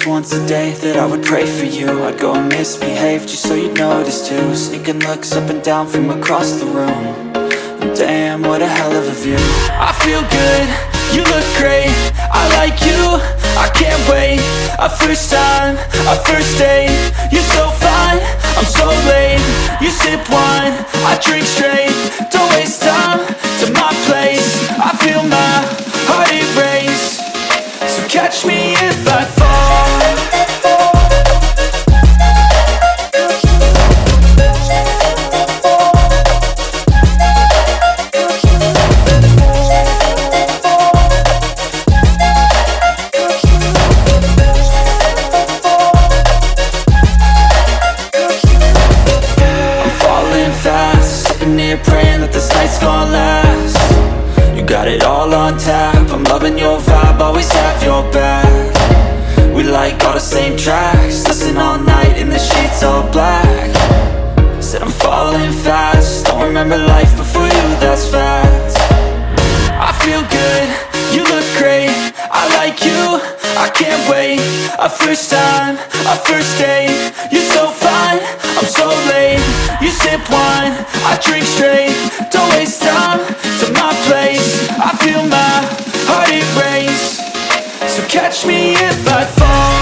once a day that I would pray for you. I'd go and misbehave just so you'd notice too. Sneaking looks up and down from across the room. And damn, what a hell of a view. I feel good, you look great, I like you, I can't wait. A first time, a first date. You're so fine, I'm so late. You sip wine, I drink straight. Don't waste time to my place. I feel my heart erase. So catch me if I fall. Praying that this night's gonna last. You got it all on tap, I'm loving your vibe, always have your back. We like all the same tracks, listen all night in the sheets all black. Said I'm falling fast, don't remember life before you, that's fact. I feel good, you look great, I like you, I can't wait. A first time, a first date. You're so fine, I'm so late. You sip wine, I drink straight. Don't waste time to my place. I feel my heart erase. So catch me if I fall.